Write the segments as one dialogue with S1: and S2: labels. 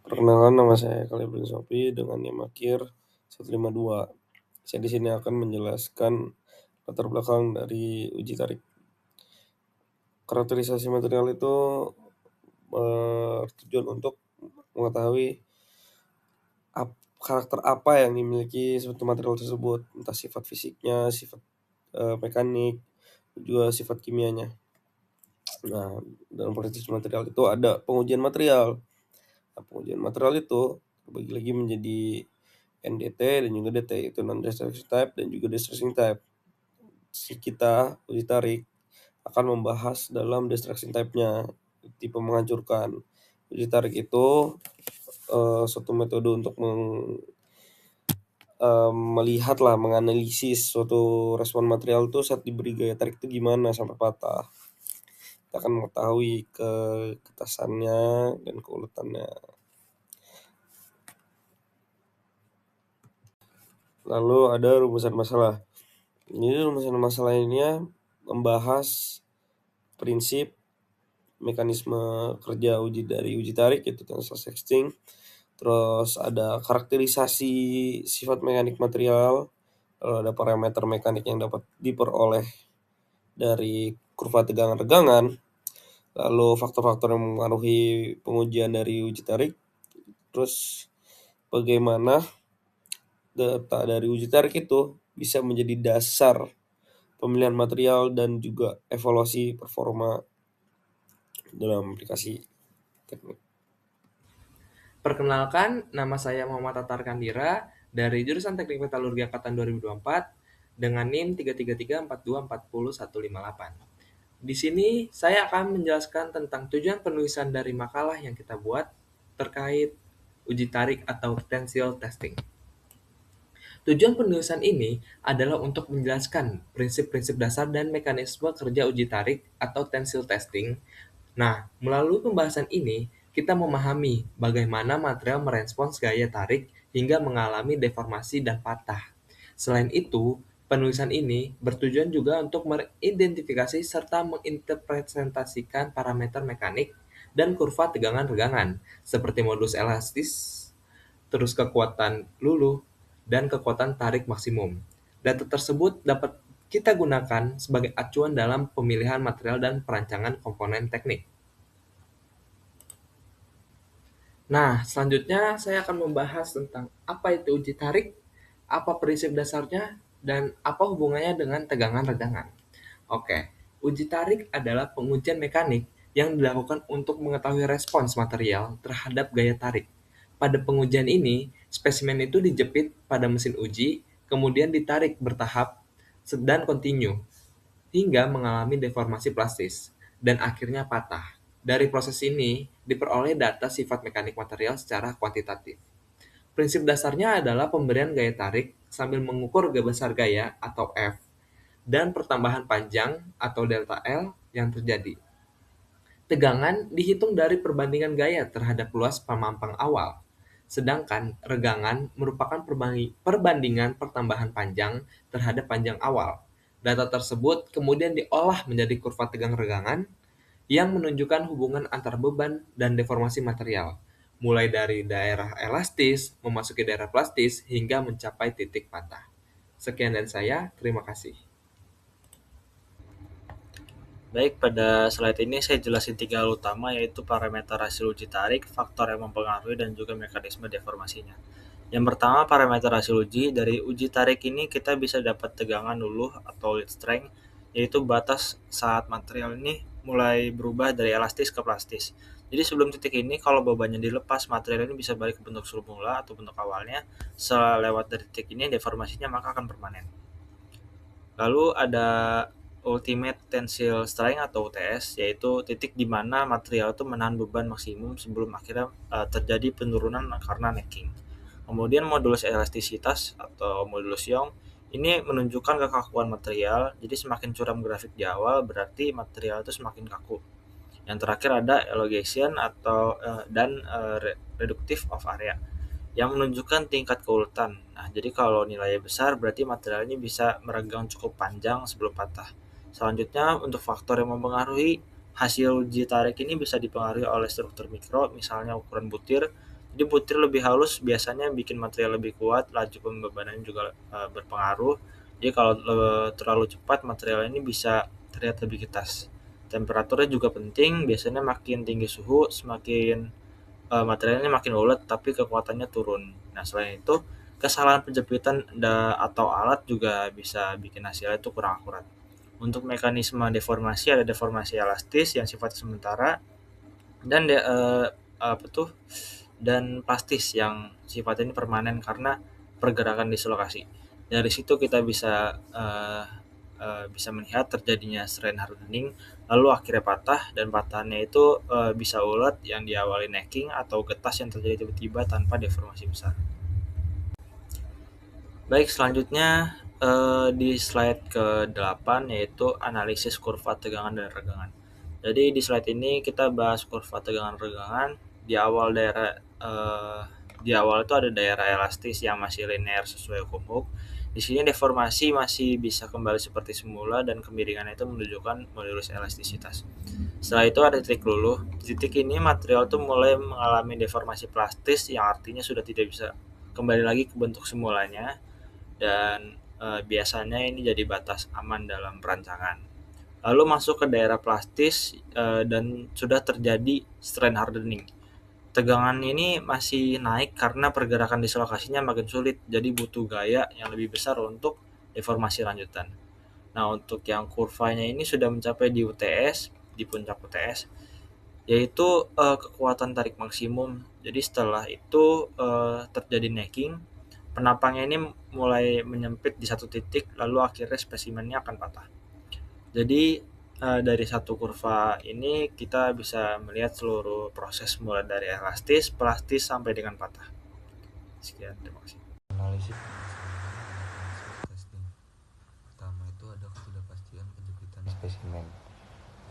S1: Perkenalkan, nama saya Khalil Sofi dengan NIM akhir 152. Saya di sini akan menjelaskan latar belakang dari uji tarik. Karakterisasi material itu bertujuan untuk mengetahui karakter apa yang dimiliki suatu material tersebut, entah sifat fisiknya, sifat mekanik, juga sifat kimianya. Nah, dalam proses material itu ada pengujian material. Nah, pengujian material itu terbagi lagi menjadi NDT dan juga DT, itu non-destructive type dan juga destructive type. Kita uji tarik akan membahas dalam destructive type-nya, tipe menghancurkan. Uji tarik itu suatu metode untuk melihat lah, menganalisis suatu respon material itu saat diberi gaya tarik itu gimana sampai patah. Kita akan mengetahui keketasannya dan keuletannya. Lalu ada rumusan masalah. Ini rumusan masalah ini membahas prinsip mekanisme kerja uji tarik, yaitu tensile sexting. Terus ada karakterisasi sifat mekanik material, lalu ada parameter mekanik yang dapat diperoleh dari kurva tegangan-regangan, lalu faktor-faktor yang mempengaruhi pengujian dari uji tarik, terus bagaimana data dari uji tarik itu bisa menjadi dasar pemilihan material dan juga evaluasi performa dalam aplikasi teknik.
S2: Perkenalkan, nama saya Muhammad Tatar Kandira dari jurusan Teknik Metalurgi Angkatan 2024 dengan NIM 33342401158. Di sini saya akan menjelaskan tentang tujuan penulisan dari makalah yang kita buat terkait uji tarik atau tensile testing. Tujuan penulisan ini adalah untuk menjelaskan prinsip-prinsip dasar dan mekanisme kerja uji tarik atau tensile testing. Nah, melalui pembahasan ini, kita memahami bagaimana material merespons gaya tarik hingga mengalami deformasi dan patah. Selain itu, penulisan ini bertujuan juga untuk mengidentifikasi serta menginterpretasikan parameter mekanik dan kurva tegangan-regangan, seperti modulus elastis, terus kekuatan luluh, dan kekuatan tarik maksimum. Data tersebut dapat kita gunakan sebagai acuan dalam pemilihan material dan perancangan komponen teknik. Nah, selanjutnya saya akan membahas tentang apa itu uji tarik, apa prinsip dasarnya, dan apa hubungannya dengan tegangan-regangan. Oke, uji tarik adalah pengujian mekanik yang dilakukan untuk mengetahui respons material terhadap gaya tarik. Pada pengujian ini, spesimen itu dijepit pada mesin uji, kemudian ditarik bertahap dan kontinu hingga mengalami deformasi plastis dan akhirnya patah. Dari proses ini, diperoleh data sifat mekanik material secara kuantitatif. Prinsip dasarnya adalah pemberian gaya tarik sambil mengukur besar gaya atau F dan pertambahan panjang atau delta L yang terjadi. Tegangan dihitung dari perbandingan gaya terhadap luas pemampang awal, sedangkan regangan merupakan perbandingan pertambahan panjang terhadap panjang awal. Data tersebut kemudian diolah menjadi kurva tegang regangan yang menunjukkan hubungan antar beban dan deformasi material, mulai dari daerah elastis memasuki daerah plastis hingga mencapai titik patah. Sekian dari saya, terima kasih.
S3: Baik, pada slide ini saya jelasin tiga hal utama, yaitu parameter hasil uji tarik, faktor yang mempengaruhi, dan juga mekanisme deformasinya. Yang pertama, parameter hasil uji. Dari uji tarik ini kita bisa dapat tegangan luluh atau lead strength, yaitu batas saat material ini mulai berubah dari elastis ke plastis. Jadi sebelum titik ini, kalau bebannya dilepas, material ini bisa balik ke bentuk semula atau bentuk awalnya. Setelah lewat dari titik ini, deformasinya maka akan permanen. Lalu ada ultimate tensile strength atau UTS, yaitu titik di mana material itu menahan beban maksimum sebelum akhirnya terjadi penurunan karena necking. Kemudian modulus elastisitas atau modulus Young ini menunjukkan kekakuan material. Jadi semakin curam grafik di awal berarti material itu semakin kaku. Yang terakhir ada elongation atau reductive of area yang menunjukkan tingkat keuletan. Nah, jadi kalau nilainya besar berarti materialnya bisa meregang cukup panjang sebelum patah. Selanjutnya, untuk faktor yang mempengaruhi hasil uji tarik ini bisa dipengaruhi oleh struktur mikro, misalnya ukuran butir, Jadi butir lebih halus biasanya bikin material lebih kuat, laju pembebanannya juga berpengaruh. Jadi kalau terlalu cepat material ini bisa terlihat lebih ketas. Temperaturnya juga penting, biasanya makin tinggi suhu semakin materialnya makin ulet tapi kekuatannya turun. Nah, selain itu, kesalahan penjepitan atau alat juga bisa bikin hasilnya itu kurang akurat. Untuk mekanisme deformasi ada deformasi elastis yang sifatnya sementara dan dan plastis yang sifatnya ini permanen karena pergerakan dislokasi. Dari situ kita bisa melihat terjadinya strain hardening, lalu akhirnya patah, dan patahannya itu bisa ulet yang diawali necking atau getas yang terjadi tiba-tiba tanpa deformasi besar. Baik, selanjutnya di slide ke-8 yaitu analisis kurva tegangan dan regangan. Jadi di slide ini kita bahas kurva tegangan regangan. Di awal itu ada daerah elastis yang masih linear sesuai hukum Hooke. Di sini deformasi masih bisa kembali seperti semula dan kemiringan itu menunjukkan modulus elastisitas. Setelah itu ada titik luluh. Di titik ini material itu mulai mengalami deformasi plastis yang artinya sudah tidak bisa kembali lagi ke bentuk semulanya, dan biasanya ini jadi batas aman dalam perancangan. Lalu masuk ke daerah plastis dan sudah terjadi strain hardening. Tegangan ini masih naik karena pergerakan dislokasinya makin sulit, jadi butuh gaya yang lebih besar untuk deformasi lanjutan. Nah, untuk yang kurvanya ini sudah mencapai di UTS, di puncak UTS, yaitu kekuatan tarik maksimum. Jadi setelah itu terjadi necking, penampangnya ini mulai menyempit di satu titik, lalu akhirnya spesimennya akan patah. Jadi dari satu kurva ini kita bisa melihat seluruh proses mulai dari elastis, plastis sampai dengan patah. Sekian, terima kasih.
S4: Analisis testing. Pertama itu ada ketidakpastian penjepitan spesimen.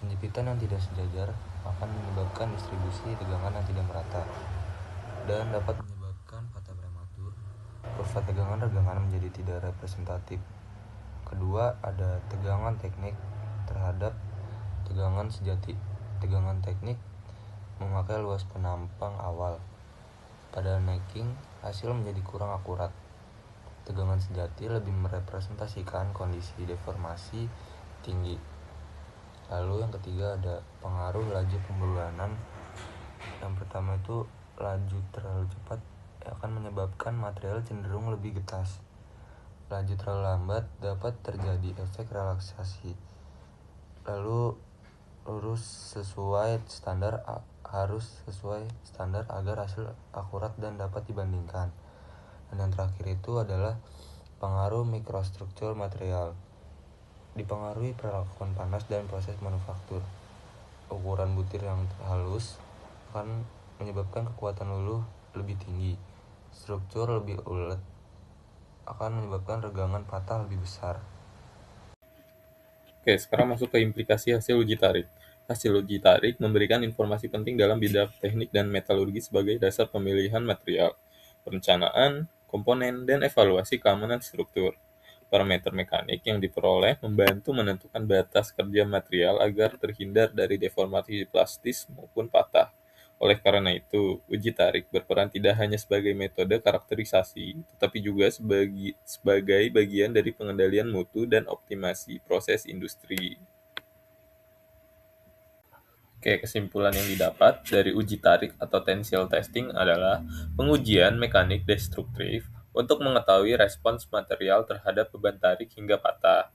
S4: Penjepitan yang tidak sejajar akan menyebabkan distribusi tegangan yang tidak merata dan dapat menyebabkan patah prematur. Kurva tegangan regangan menjadi tidak representatif. Kedua, ada tegangan teknik terhadap tegangan sejati. Tegangan teknik memakai luas penampang awal. Pada necking, hasil menjadi kurang akurat. Tegangan sejati lebih merepresentasikan kondisi deformasi tinggi. Lalu yang ketiga ada pengaruh laju pembebanan. Yang pertama itu laju terlalu cepat akan menyebabkan material cenderung lebih getas. Laju terlalu lambat dapat terjadi efek relaksasi. Lalu harus sesuai standar agar hasil akurat dan dapat dibandingkan. Dan yang terakhir itu adalah pengaruh mikrostruktur material. Dipengaruhi perlakuan panas dan proses manufaktur. Ukuran butir yang halus akan menyebabkan kekuatan luluh lebih tinggi. Struktur lebih ulet akan menyebabkan regangan patah lebih besar.
S5: Oke, sekarang masuk ke implikasi hasil uji tarik. Hasil uji tarik memberikan informasi penting dalam bidang teknik dan metalurgi sebagai dasar pemilihan material, perencanaan, komponen, dan evaluasi keamanan struktur. Parameter mekanik yang diperoleh membantu menentukan batas kerja material agar terhindar dari deformasi plastis maupun patah. Oleh karena itu, uji tarik berperan tidak hanya sebagai metode karakterisasi, tetapi juga sebagai bagian dari pengendalian mutu dan optimasi proses industri. Oke, kesimpulan yang didapat dari uji tarik atau tensile testing adalah pengujian mekanik destruktif untuk mengetahui respons material terhadap beban tarik hingga patah.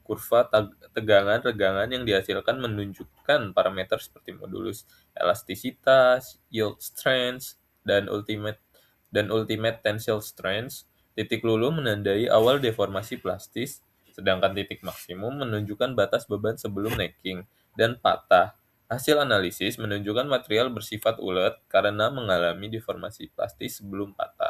S5: Kurva tegangan regangan yang dihasilkan menunjukkan parameter seperti modulus elastisitas, yield strength, dan ultimate tensile strength. Titik luluh menandai awal deformasi plastis, sedangkan titik maksimum menunjukkan batas beban sebelum necking, dan patah. Hasil analisis menunjukkan material bersifat ulet karena mengalami deformasi plastis sebelum patah.